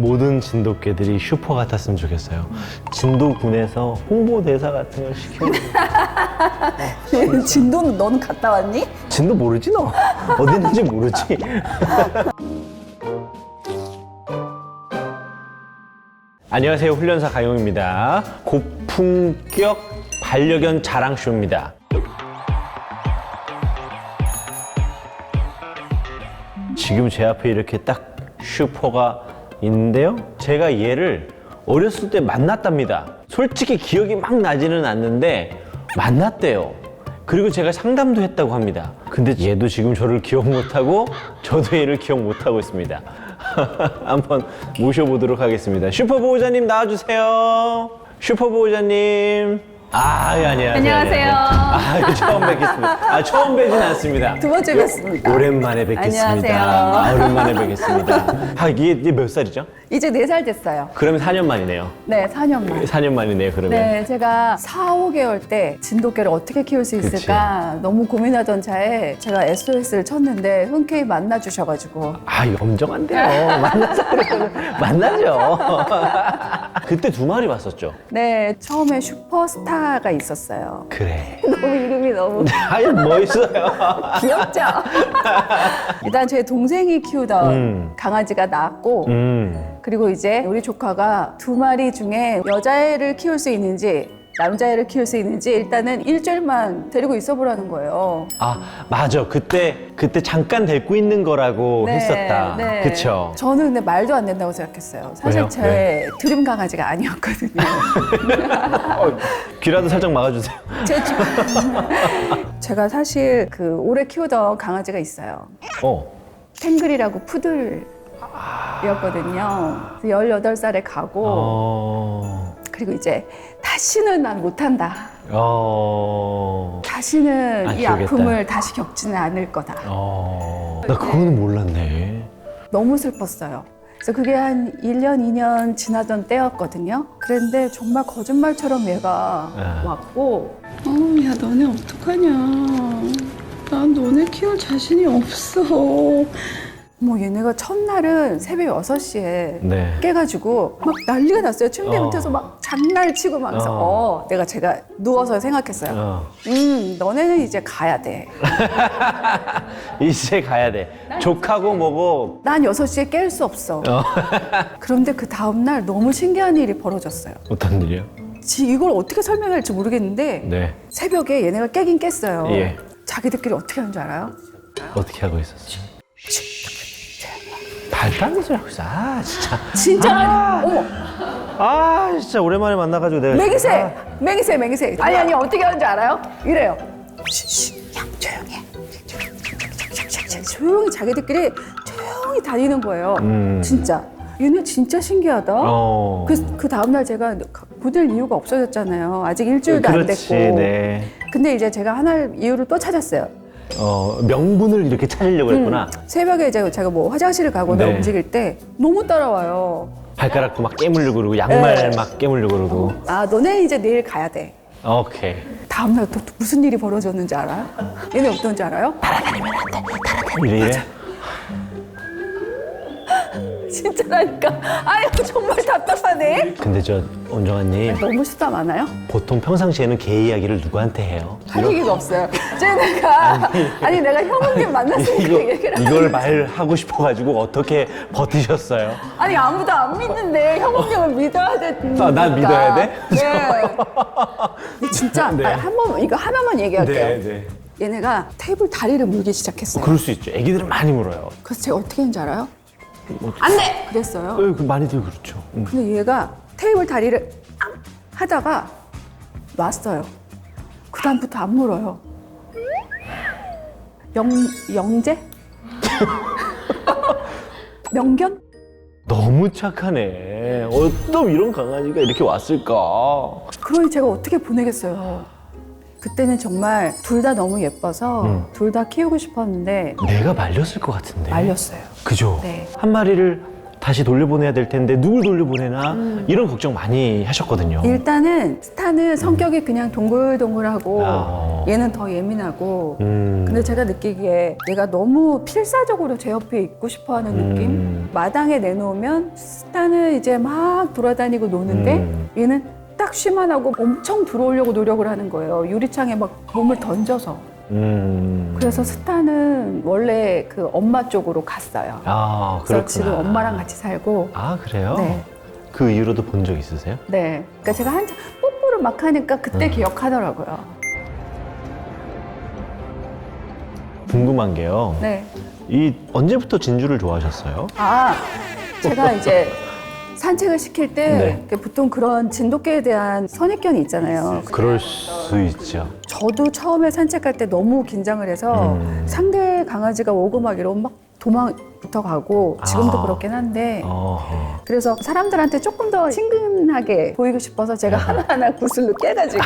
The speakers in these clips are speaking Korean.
모든 진돗개들이 슈퍼 같았으면 좋겠어요. 진도군에서 홍보대사 같은 걸 시켜주고. 진도는 너는 갔다 왔니? 진도 모르지 너? 어디 있는지 모르지? 안녕하세요, 훈련사 가용입니다. 고품격 반려견 자랑쇼입니다. 지금 제 앞에 이렇게 딱 슈퍼가 있는데요. 제가 얘를 어렸을 때 만났답니다. 솔직히 기억이 막 나지는 않는데 만났대요. 그리고 제가 상담도 했다고 합니다. 근데 얘도 지금 저를 기억 못하고 저도 얘를 기억 못하고 있습니다. 한번 모셔보도록 하겠습니다. 슈퍼보호자님 나와주세요. 슈퍼보호자님. 안녕하세요. 안녕하세요. 처음 뵙겠습니다. 처음 뵈진 않습니다. 두 번째 뵙습니다. 오랜만에 뵙겠습니다. 안녕하세요. 오랜만에 뵙겠습니다. 이게 몇 살이죠? 이제 4살 됐어요. 그러면 4년 만이네요. 네, 4년 만. 4년 만이네요, 그러면. 네, 제가 4, 5개월 때 진돗개를 어떻게 키울 수 있을까 너무 고민하던 차에 제가 SOS를 쳤는데 흔쾌히 만나주셔가지고 염정한데요. 만나서 그러면 만나죠. 그때 2마리 봤었죠? 네, 처음에 슈퍼스타가 있었어요. 그래. 너무 이름이 너무 멋있어요. 귀엽죠? 일단 제 동생이 키우던 강아지가 나왔고 그리고 이제 우리 조카가 2마리 중에 여자애를 키울 수 있는지 남자애를 키울 수 있는지 일단은 일주일만 데리고 있어 보라는 거예요. 맞아. 그때 잠깐 데리고 있는 거라고 네, 했었다. 네. 그쵸? 저는 근데 말도 안 된다고 생각했어요. 사실 왜요? 제 왜? 드림 강아지가 아니었거든요. 귀라도 살짝 막아주세요. 제가 사실 그 오래 키우던 강아지가 있어요. 탱글이라고 푸들이었거든요. 18살에 가고 그리고 이제 다시는 난 못한다. 다시는 이 키우겠다. 아픔을 다시 겪지는 않을 거다. 나 그거는 몰랐네. 너무 슬펐어요. 그래서 그게 한 1년, 2년 지나던 때였거든요. 그런데 정말 거짓말처럼 얘가 왔고 야, 너네 어떡하냐. 난 너네 키울 자신이 없어. 뭐 얘네가 첫날은 새벽 6시에 네. 깨가지고 막 난리가 났어요. 침대 밑에서 막 장난을 치고 막 그래서 제가 누워서 생각했어요. 너네는 이제 가야 돼. 이제 가야 돼. 족하고 뭐고. 난 6시에 깰 수 없어. 그런데 그 다음날 너무 신기한 일이 벌어졌어요. 어떤 일이요? 이걸 어떻게 설명할지 모르겠는데 네. 새벽에 얘네가 깨긴 깼어요. 예. 자기들끼리 어떻게 하는 줄 알아요? 어떻게 하고 있었어? 발빠른 소리 하고 있어. 진짜. 진짜 어머 진짜 오랜만에 만나가지고 내가. 맹세. 아니 어떻게 하는 줄 알아요? 이래요. 야 조용히 해. 조용히 자기들끼리 조용히 다니는 거예요. 진짜. 얘네 진짜 신기하다. 그 다음날 제가 보낼 이유가 없어졌잖아요. 아직 일주일도 안 그렇지, 됐고. 네. 근데 이제 제가 하나의 이유를 또 찾았어요. 명분을 이렇게 찾으려고 했구나. 새벽에 제가 뭐 화장실을 가거나 네. 움직일 때 너무 따라와요. 발가락도 막 깨물려고 그러고 양말 네. 막 깨물려고 그러고. 너네 이제 내일 가야 돼. 오케이. 다음날 또 무슨 일이 벌어졌는지 알아요? 얘네 어떤지 알아요? 이래? 진짜라니까. 아유 정말 답답하네. 근데 저 온정아님 너무 수다 많아요? 보통 평상시에는 개 이야기를 누구한테 해요? 할 얘기가 없어요. 내가 형님 만났으니까 얘기를 이걸 말하고 싶어가지고 어떻게 버티셨어요? 아니 아무도 안 믿는데 형님을 믿어야 되니까. 난 믿어야 돼? 네. 진짜 네. 이거 하나만 얘기할게요. 네. 얘네가 테이블 다리를 물기 시작했어요. 그럴 수 있죠. 애기들은 많이 물어요. 그래서 제가 어떻게 했는지 알아요? 안 돼! 그랬어요. 많이들 그렇죠. 근데 얘가 테이블 다리를 하다가 놨어요. 그 다음부터 안 물어요. 영재? 명견? 너무 착하네. 어쩜 이런 강아지가 이렇게 왔을까? 그러니 제가 어떻게 보내겠어요. 그때는 정말 둘 다 너무 예뻐서 둘 다 키우고 싶었는데 내가 말렸을 것 같은데. 말렸어요. 그죠? 네. 한 마리를 다시 돌려보내야 될 텐데 누굴 돌려보내나 이런 걱정 많이 하셨거든요. 일단은 스타는 성격이 그냥 동글동글하고 얘는 더 예민하고. 근데 제가 느끼기에 얘가 너무 필사적으로 제 옆에 있고 싶어하는 느낌. 마당에 내놓으면 스타는 이제 막 돌아다니고 노는데 얘는 딱 쉬만 하고 엄청 들어오려고 노력을 하는 거예요. 유리창에 막 몸을 던져서. 그래서 스타는 원래 그 엄마 쪽으로 갔어요. 아, 그래서 그렇구나. 지금 엄마랑 같이 살고. 아, 그래요? 네. 그 이후로도 본 적 있으세요? 네. 그러니까 제가 한참 뽀뽀를 막 하니까 그때 기억하더라고요. 궁금한 게요. 네. 이 언제부터 진주를 좋아하셨어요? 아, 제가 이제 산책을 시킬 때 네. 보통 그런 진돗개에 대한 선입견이 있잖아요. 그럴 수 있죠. 저도 처음에 산책할 때 너무 긴장을 해서 상대 강아지가 오고 막 이러면 막 도망부터 가고 지금도 아. 그렇긴 한데 어허. 그래서 사람들한테 조금 더 친근하게 보이고 싶어서 제가 하나하나 구슬로 깨가지고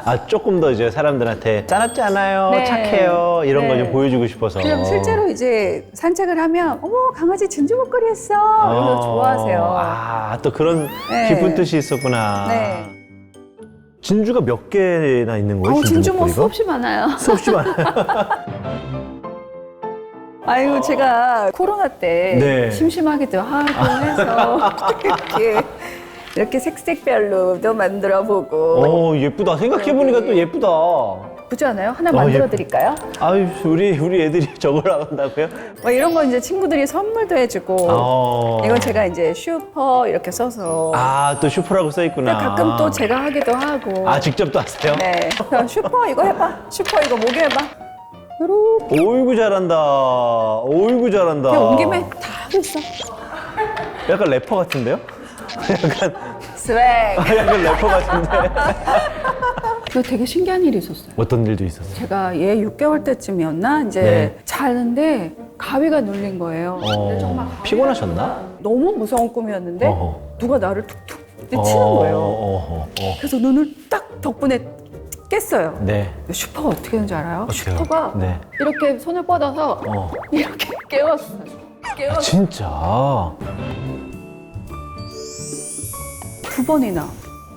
아, 조금 더 이제 사람들한테 짜납지 않아요, 네. 착해요 이런 거 네. 좀 보여주고 싶어서. 그럼 실제로 이제 산책을 하면 어머 강아지 진주 목걸이 했어 이러면서 좋아하세요. 아, 또 그런 네. 깊은 뜻이 있었구나. 네. 진주가 몇 개나 있는 거예요? 진주 뭐 목걸이가? 수없이 많아요. 수없이 많아요. 아이고 제가 코로나 때 네. 심심하기도 하고 해서 이렇게 색색별로도 만들어보고 예쁘다. 생각해보니까 또 예쁘다. 예쁘지 않아요? 하나 만들어드릴까요? 아유, 우리 애들이 저걸 한다고요? 뭐 이런 거 이제 친구들이 선물도 해주고 이건 제가 이제 슈퍼 이렇게 써서 또 슈퍼라고 써있구나. 가끔 또 제가 하기도 하고 직접 또 하세요? 네. 그럼 슈퍼 이거 해봐. 슈퍼 이거 목에 해봐. 요렇게 오이구 잘한다. 오이구 잘한다. 온 김에 다 하고 있어. 약간 래퍼 같은데요? 약간 스웩. 약간 래퍼 같은데. 이거 되게 신기한 일이 있었어요. 어떤 일도 있었어요? 제가 얘 6개월 때쯤이었나? 이제 네. 자는데 가위가 눌린 거예요. 근데 정말 피곤하셨나? 너무 무서운 꿈이었는데 어허. 누가 나를 툭툭 치는 거예요. 그래서 눈을 딱 덕분에 깼어요. 네. 슈퍼가 어떻게 되는지 알아요? 어때요? 슈퍼가 네. 이렇게 손을 뻗어서 이렇게 깨웠어요. 깨웠어요. 진짜. 2번이나.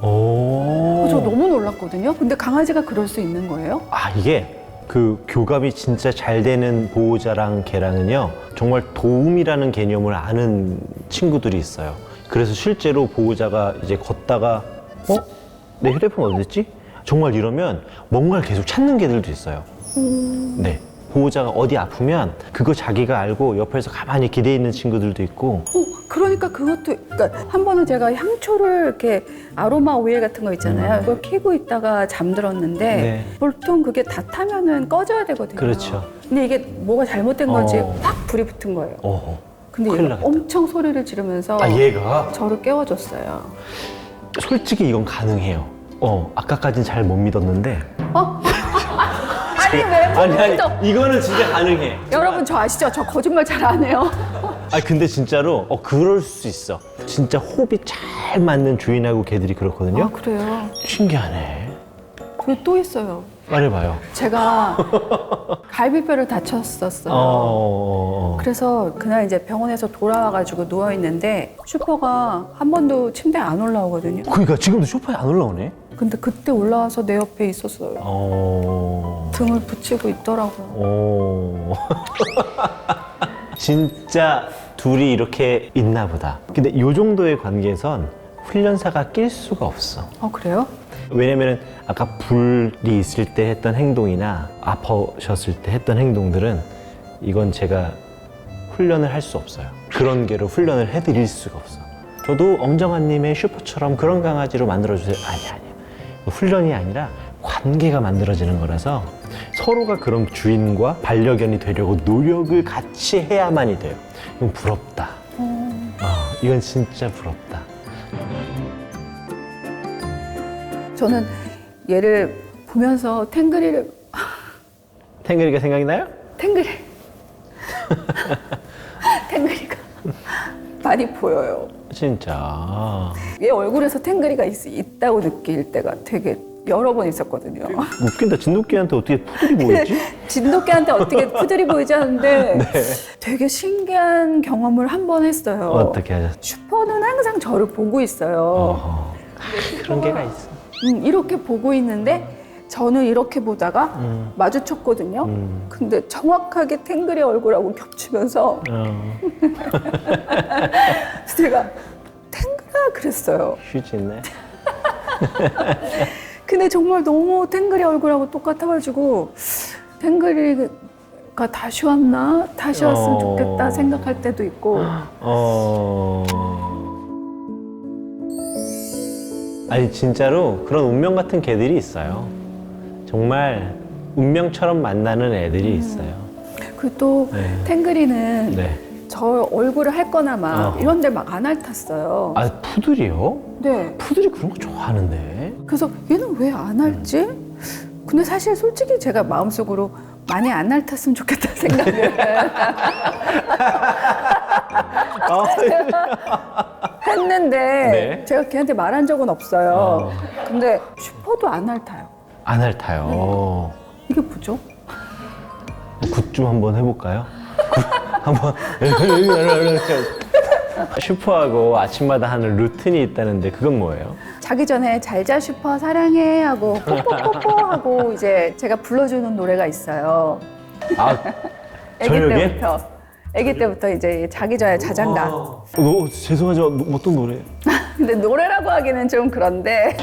저 너무 놀랐거든요. 근데 강아지가 그럴 수 있는 거예요? 이게 그 교감이 진짜 잘 되는 보호자랑 개랑은요, 정말 도움이라는 개념을 아는 친구들이 있어요. 그래서 실제로 보호자가 이제 걷다가 내 휴대폰 어딨지? 정말 이러면 뭔가를 계속 찾는 개들도 있어요. 네. 보호자가 어디 아프면 그거 자기가 알고 옆에서 가만히 기대어 있는 친구들도 있고. 그러니까 그것도, 그러니까 한 번은 제가 향초를 이렇게 아로마 오일 같은 거 있잖아요. 이걸 켜고 있다가 잠들었는데 네. 보통 그게 다 타면은 꺼져야 되거든요. 그렇죠. 근데 이게 뭐가 잘못된 건지 어. 확 불이 붙은 거예요. 근데 큰일 얘가 나겠다. 엄청 소리를 지르면서 얘가? 저를 깨워줬어요. 솔직히 이건 가능해요. 아까까진 잘 못 믿었는데. 아니 왜 또 이거는 진짜 가능해. 여러분 저 아시죠? 저 거짓말 잘 안 해요. 근데 진짜로 그럴 수 있어. 진짜 호흡이 잘 맞는 주인하고 개들이 그렇거든요. 그래요? 신기하네. 그게 또 있어요. 말해봐요. 제가 갈비뼈를 다쳤었어요. 그래서 그날 이제 병원에서 돌아와가지고 누워있는데 슈퍼가 한 번도 침대에 안 올라오거든요. 그러니까 지금도 소파에 안 올라오네. 근데 그때 올라와서 내 옆에 있었어요. 등을 붙이고 있더라고요. 진짜 둘이 이렇게 있나 보다. 근데 이 정도의 관계에선 훈련사가 낄 수가 없어. 그래요? 왜냐면은 아까 불이 있을 때 했던 행동이나 아파셨을 때 했던 행동들은 이건 제가 훈련을 할 수 없어요. 그런 개로 훈련을 해드릴 수가 없어. 저도 엄정아님의 슈퍼처럼 그런 강아지로 만들어주세요. 아니. 훈련이 아니라 관계가 만들어지는 거라서 서로가 그런 주인과 반려견이 되려고 노력을 같이 해야만이 돼요. 이건 부럽다. 이건 진짜 부럽다. 저는 얘를 보면서 탱글이가 생각이 나요? 탱글이가 많이 보여요. 진짜. 얘 얼굴에서 탱글이가 있다고 느낄 때가 되게 여러 번 있었거든요. 웃긴다. 진돗개한테 어떻게 푸들이 보이지? 진돗개한테 어떻게 푸들이 보이지 않는데 되게 신기한 경험을 한 번 했어요. 어떻게 하셨어요? 슈퍼는 항상 저를 보고 있어요. 그런 개가 있어. 이렇게 보고 있는데 저는 이렇게 보다가 마주쳤거든요. 근데 정확하게 탱글이 얼굴하고 겹치면서 제가 탱글아 그랬어요. 휴지 있네. 근데 정말 너무 탱글이 얼굴하고 똑같아가지고 탱글이가 다시 왔나? 다시 왔으면 좋겠다 생각할 때도 있고. 아니 진짜로 그런 운명 같은 개들이 있어요. 정말 운명처럼 만나는 애들이 있어요. 그리고 또 네. 탱글이는 네. 저 얼굴을 할 거나 막 어. 이런 데 막 안 핥았어요. 아 푸들이요? 네. 푸들이 그런 거 좋아하는데. 그래서 얘는 왜 안 핥지? 근데 사실 솔직히 제가 마음속으로 많이 안 핥았으면 좋겠다 생각을 했는데 네. 제가 걔한테 말한 적은 없어요. 근데 슈퍼도 안 핥아요. 안 핥아요. 이게 뭐죠? 굿 좀 한번 해볼까요? 한번 슈퍼하고 아침마다 하는 루틴이 있다는데 그건 뭐예요? 자기 전에 잘자 슈퍼 사랑해 하고 뽀뽀뽀뽀 하고 이제 제가 불러주는 노래가 있어요. 아 아기 저녁에? 때부터. 아기 때부터 이제 자기 전에 자장가. 죄송하지만 어떤 노래? 근데 노래라고 하기는 좀 그런데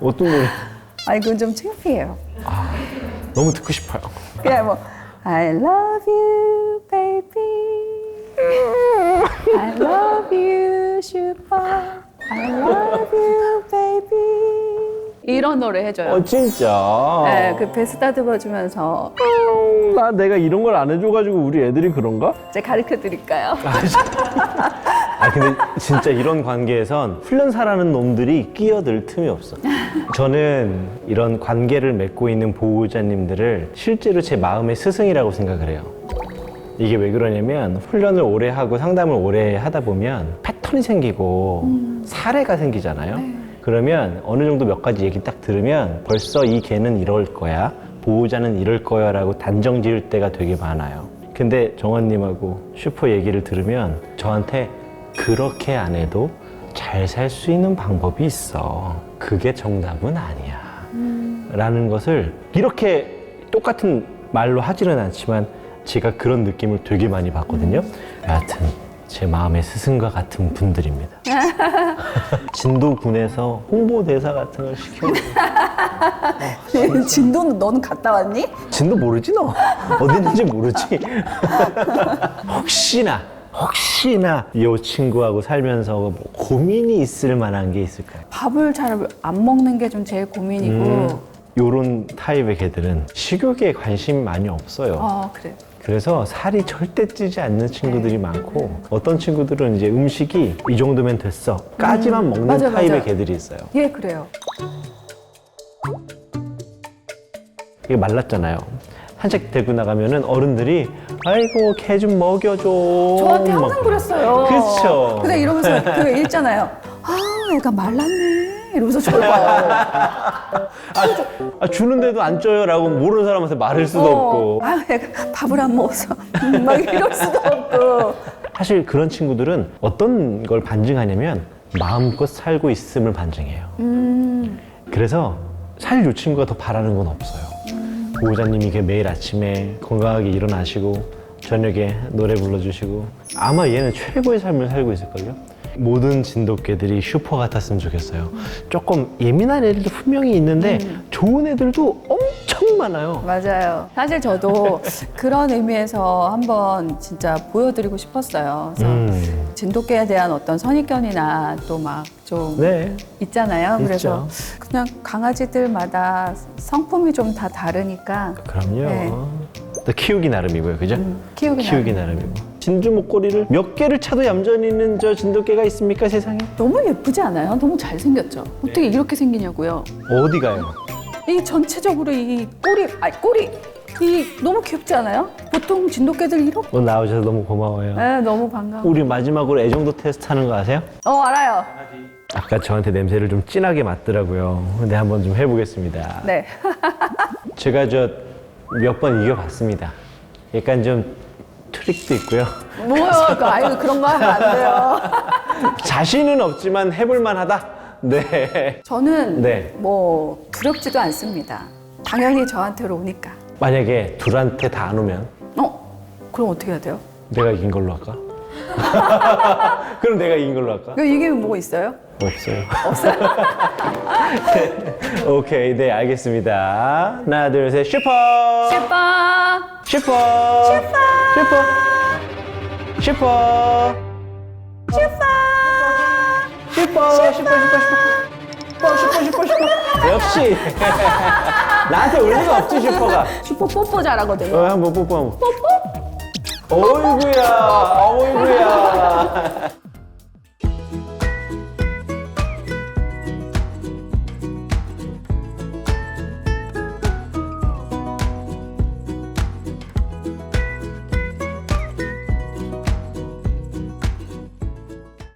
어떤 노래? 아니 그건 좀 창피해요. 너무 듣고 싶어요. 그냥 뭐 I love you, baby. I love you, super. I love you, baby. 이런 노래 해줘요. 진짜? 네, 그 베스 다듬어주면서 나 내가 이런 걸 안 해줘가지고 우리 애들이 그런가? 제가 가르쳐 드릴까요? 아 근데 진짜 이런 관계에선 훈련사라는 놈들이 끼어들 틈이 없어. 저는 이런 관계를 맺고 있는 보호자님들을 실제로 제 마음의 스승이라고 생각을 해요. 이게 왜 그러냐면 훈련을 오래 하고 상담을 오래 하다 보면 패턴이 생기고 사례가 생기잖아요. 그러면 어느 정도 몇 가지 얘기 딱 들으면 벌써 이 개는 이럴 거야, 보호자는 이럴 거야 라고 단정 지을 때가 되게 많아요. 근데 정원님하고 슈퍼 얘기를 들으면 저한테 그렇게 안 해도 잘 살 수 있는 방법이 있어. 그게 정답은 아니야. 라는 것을 이렇게 똑같은 말로 하지는 않지만 제가 그런 느낌을 되게 많이 받거든요. 여하튼 제 마음의 스승과 같은 분들입니다. 진도군에서 홍보대사 같은 걸 시켜요. 진도는 너는 갔다 왔니? 진도 모르지 너? 어디 있는지 모르지? 혹시나 이 친구하고 살면서 뭐 고민이 있을 만한 게 있을까요? 밥을 잘 안 먹는 게 좀 제일 고민이고. 요런 타입의 개들은 식욕에 관심이 많이 없어요. 그래요. 그래서 살이 절대 찌지 않는 친구들이 많고 어떤 친구들은 이제 음식이 이 정도면 됐어 까지만 먹는 맞아, 타입의 맞아. 개들이 있어요. 예, 그래요. 이게 말랐잖아요. 산책 데리고 나가면은 어른들이 아이고 개 좀 먹여줘. 저한테 항상 막 그랬어요. 그렇죠. 근데 이러면서 그 읽잖아요. 애가 말랐네. 이러면서 저를 봐요. 주는데도 안 쪄요라고 모르는 사람한테 말할 수도 없고. 애가 밥을 안 먹어서 막 이럴 수도 없고. 사실 그런 친구들은 어떤 걸 반증하냐면 마음껏 살고 있음을 반증해요. 그래서 사실 이 친구가 더 바라는 건 없어요. 보호자님이 이렇게 매일 아침에 건강하게 일어나시고 저녁에 노래 불러주시고 아마 얘는 최고의 삶을 살고 있을걸요? 모든 진돗개들이 슈퍼 같았으면 좋겠어요. 조금 예민한 애들도 분명히 있는데 좋은 애들도 엄청 많아요. 맞아요. 사실 저도 그런 의미에서 한번 진짜 보여드리고 싶었어요. 그래서 진돗개에 대한 어떤 선입견이나 또 막 좀 네. 있잖아요. 그래서 있죠. 그냥 강아지들마다 성품이 좀 다 다르니까 그럼요. 네. 또 키우기 나름이고요, 그죠? 키우기 나름이고. 진주 목걸이를 몇 개를 차도 얌전히 있는 저 진돗개가 있습니까, 세상에? 너무 예쁘지 않아요? 너무 잘생겼죠? 어떻게 이렇게 생기냐고요? 어디 가요? 이 전체적으로 이 꼬리 이 너무 귀엽지 않아요? 보통 진돗개들 이렇게 오늘 나오셔서 너무 고마워요. 네, 너무 반가워. 우리 마지막으로 애정도 테스트 하는 거 아세요? 알아요. 아까 저한테 냄새를 좀 진하게 맡더라고요. 근데 한번 좀 해보겠습니다. 네. 제가 저 몇 번 이겨봤습니다. 약간 좀 트릭도 있고요. 뭐요? 아유 그런 거 하면 안 돼요. 자신은 없지만 해볼만 하다. 네. 저는 네. 뭐 두렵지도 않습니다. 당연히 저한테로 오니까. 만약에 둘한테 다 안 오면 그럼 어떻게 해야 돼요? 내가 이긴 걸로 할까? 그럼 내가 이긴 걸로 할까? 이게 뭐 있어요? 없어요. 없어요? 오케이, 네, 알겠습니다. 하나, 둘, 셋, 슈퍼! 슈퍼! 슈퍼! 슈퍼! 슈퍼! 슈퍼! 역시! 나한테 올 리가 없지, 슈퍼가. 슈퍼 뽀뽀 잘하거든요. 한번 뽀뽀 한번. 뽀뽀? 어이구야, 어이구야.